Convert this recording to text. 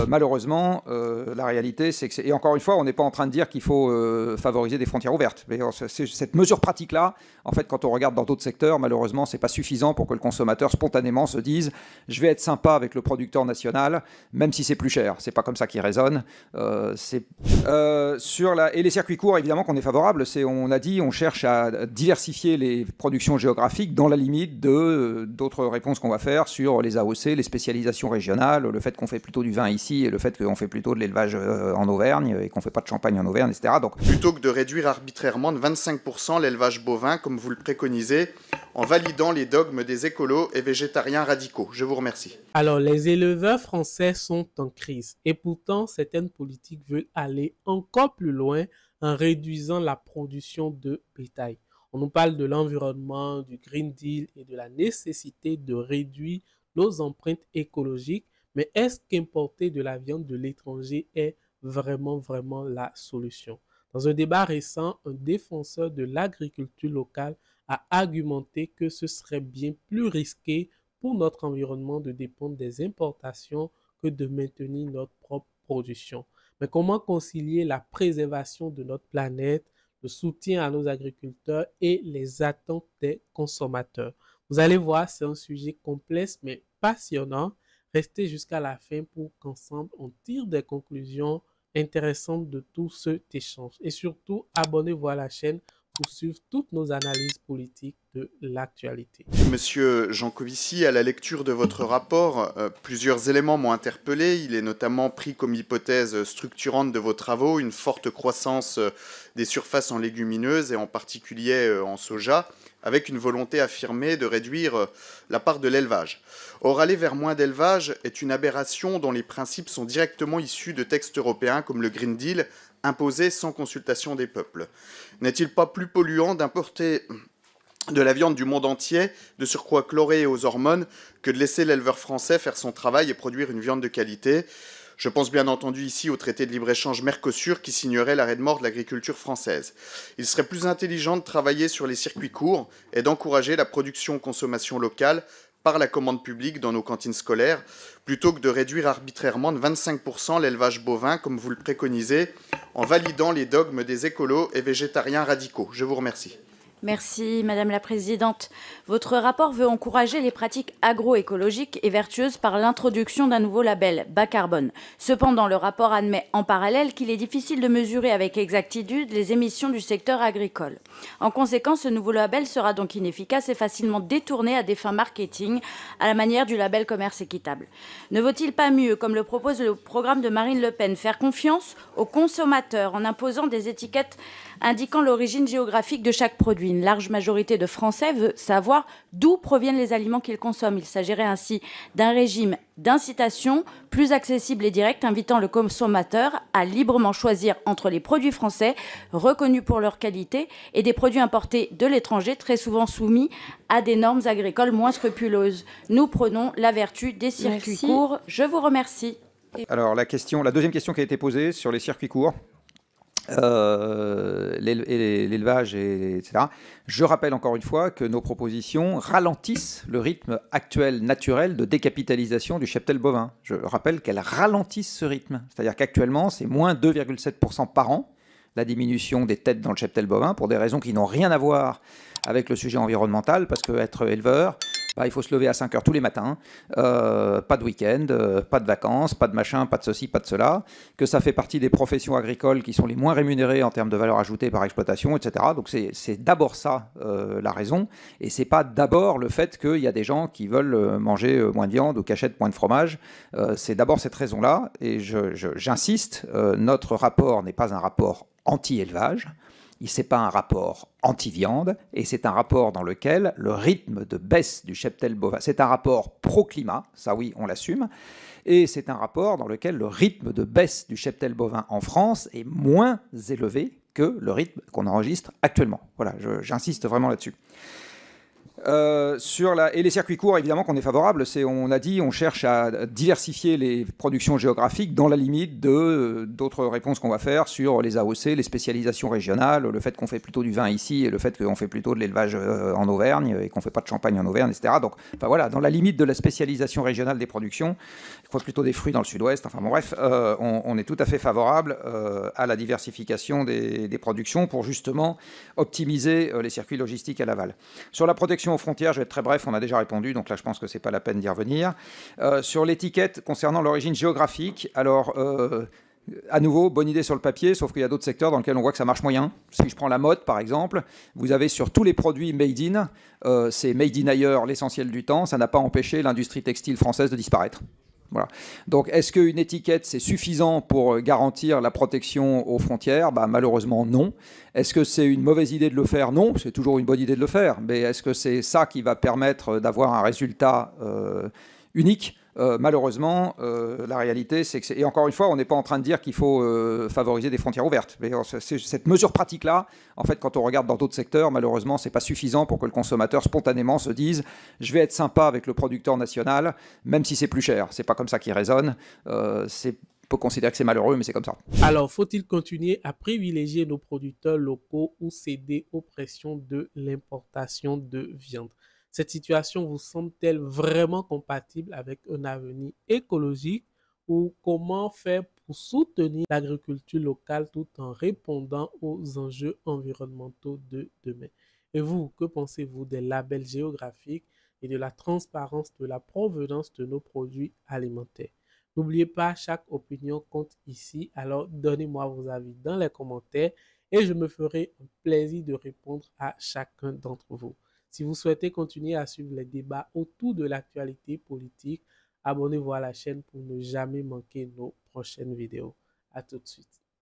Malheureusement, la réalité, c'est que... Et encore une fois, on n'est pas en train de dire qu'il faut favoriser des frontières ouvertes. Mais cette mesure pratique-là, en fait, quand on regarde dans d'autres secteurs, malheureusement, c'est pas suffisant pour que le consommateur spontanément se dise « je vais être sympa avec le producteur national, même si c'est plus cher ». C'est pas comme ça qu'il raisonne. Et les circuits courts, évidemment qu'on est favorable. On a dit, on cherche à diversifier les productions géographiques dans la limite d'autres réponses qu'on va faire sur les AOC, les spécialisations régionales, le fait qu'on fait plutôt du vin ici et le fait qu'on fait plutôt de l'élevage en Auvergne et qu'on fait pas de champagne en Auvergne, etc. Donc, plutôt que de réduire arbitrairement de 25% l'élevage bovin, comme vous le préconisez, en validant les dogmes des écolos et végétariens radicaux. Je vous remercie. Alors, les éleveurs français sont en crise et pourtant, certaines politiques veulent aller encore plus loin en réduisant la production de bétail. On nous parle de l'environnement, du Green Deal et de la nécessité de réduire nos empreintes écologiques, mais est-ce qu'importer de la viande de l'étranger est vraiment la solution? Dans un débat récent, un défenseur de l'agriculture locale a argumenté que ce serait bien plus risqué pour notre environnement de dépendre des importations que de maintenir notre propre production. Mais comment concilier la préservation de notre planète, le soutien à nos agriculteurs et les attentes des consommateurs? Vous allez voir, c'est un sujet complexe mais passionnant. Restez jusqu'à la fin pour qu'ensemble on tire des conclusions intéressantes de tout cet échange. Et surtout, abonnez-vous à la chaîne pour suivre toutes nos analyses politiques de l'actualité. Monsieur Jancovici, à la lecture de votre rapport, plusieurs éléments m'ont interpellé. Il est notamment pris comme hypothèse structurante de vos travaux une forte croissance des surfaces en légumineuses et en particulier en soja, avec une volonté affirmée de réduire la part de l'élevage. Or, aller vers moins d'élevage est une aberration dont les principes sont directement issus de textes européens comme le Green Deal, imposé sans consultation des peuples. N'est-il pas plus polluant d'importer de la viande du monde entier, de surcroît chlorée aux hormones, que de laisser l'éleveur français faire son travail et produire une viande de qualité? Je pense bien entendu ici au traité de libre-échange Mercosur qui signerait l'arrêt de mort de l'agriculture française. Il serait plus intelligent de travailler sur les circuits courts et d'encourager la production-consommation locale par la commande publique dans nos cantines scolaires, plutôt que de réduire arbitrairement de 25% l'élevage bovin, comme vous le préconisez, en validant les dogmes des écolos et végétariens radicaux. Je vous remercie. Merci Madame la Présidente. Votre rapport veut encourager les pratiques agroécologiques et vertueuses par l'introduction d'un nouveau label, bas carbone. Cependant, le rapport admet en parallèle qu'il est difficile de mesurer avec exactitude les émissions du secteur agricole. En conséquence, ce nouveau label sera donc inefficace et facilement détourné à des fins marketing, à la manière du label commerce équitable. Ne vaut-il pas mieux, comme le propose le programme de Marine Le Pen, faire confiance aux consommateurs en imposant des étiquettes indiquant l'origine géographique de chaque produit? Une large majorité de Français veut savoir d'où proviennent les aliments qu'ils consomment. Il s'agirait ainsi d'un régime d'incitation plus accessible et direct, invitant le consommateur à librement choisir entre les produits français reconnus pour leur qualité et des produits importés de l'étranger, très souvent soumis à des normes agricoles moins scrupuleuses. Nous prenons la vertu des circuits courts. Je vous remercie. Alors la deuxième question qui a été posée sur les circuits courts, l'élevage, etc. Je rappelle encore une fois que nos propositions ralentissent le rythme actuel, naturel, de décapitalisation du cheptel bovin. Je rappelle qu'elles ralentissent ce rythme. C'est-à-dire qu'actuellement, c'est moins 2,7% par an, la diminution des têtes dans le cheptel bovin, pour des raisons qui n'ont rien à voir avec le sujet environnemental, parce qu'être éleveur, il faut se lever à 5 heures tous les matins, pas de week-end, pas de vacances, pas de machin, pas de ceci, pas de cela, que ça fait partie des professions agricoles qui sont les moins rémunérées en termes de valeur ajoutée par exploitation, etc. Donc c'est d'abord ça la raison, et c'est pas d'abord le fait qu'il y a des gens qui veulent manger moins de viande ou qui achètent moins de fromage. C'est d'abord cette raison-là, et j'insiste, notre rapport n'est pas un rapport anti-élevage. Ce n'est pas un rapport anti-viande, et c'est un rapport dans lequel le rythme de baisse du cheptel bovin, c'est un rapport pro-climat, ça oui, on l'assume, et c'est un rapport dans lequel le rythme de baisse du cheptel bovin en France est moins élevé que le rythme qu'on enregistre actuellement. Voilà, j'insiste vraiment là-dessus. Et les circuits courts, évidemment qu'on est favorable. On a dit, on cherche à diversifier les productions géographiques dans la limite d'autres réponses qu'on va faire sur les AOC, les spécialisations régionales, le fait qu'on fait plutôt du vin ici et le fait qu'on fait plutôt de l'élevage en Auvergne et qu'on fait pas de champagne en Auvergne, etc. Donc, enfin voilà, dans la limite de la spécialisation régionale des productions, on fait plutôt des fruits dans le sud-ouest. Enfin bon, bref, on est tout à fait favorable à la diversification des productions pour justement optimiser les circuits logistiques à l'aval. Sur la protection aux frontières, je vais être très bref, on a déjà répondu, donc là je pense que c'est pas la peine d'y revenir. Sur l'étiquette concernant l'origine géographique, alors à nouveau, bonne idée sur le papier, sauf qu'il y a d'autres secteurs dans lesquels on voit que ça marche moyen. Si je prends la mode par exemple, vous avez sur tous les produits made in, c'est made in ailleurs l'essentiel du temps, ça n'a pas empêché l'industrie textile française de disparaître. Voilà. Donc, est-ce qu'une étiquette, c'est suffisant pour garantir la protection aux frontières? Malheureusement, non. Est-ce que c'est une mauvaise idée de le faire? Non, c'est toujours une bonne idée de le faire. Mais est-ce que c'est ça qui va permettre d'avoir un résultat unique? Malheureusement, la réalité, c'est que... Et encore une fois, on n'est pas en train de dire qu'il faut favoriser des frontières ouvertes. Mais cette mesure pratique-là, en fait, quand on regarde dans d'autres secteurs, malheureusement, c'est pas suffisant pour que le consommateur spontanément se dise « je vais être sympa avec le producteur national, même si c'est plus cher ». C'est pas comme ça qu'il raisonne. On peut considérer que c'est malheureux, mais c'est comme ça. Alors, faut-il continuer à privilégier nos producteurs locaux ou céder aux pressions de l'importation de viande? Cette situation vous semble-t-elle vraiment compatible avec un avenir écologique ou comment faire pour soutenir l'agriculture locale tout en répondant aux enjeux environnementaux de demain? Et vous, que pensez-vous des labels géographiques et de la transparence de la provenance de nos produits alimentaires? N'oubliez pas, chaque opinion compte ici, alors donnez-moi vos avis dans les commentaires et je me ferai un plaisir de répondre à chacun d'entre vous. Si vous souhaitez continuer à suivre les débats autour de l'actualité politique, abonnez-vous à la chaîne pour ne jamais manquer nos prochaines vidéos. À tout de suite.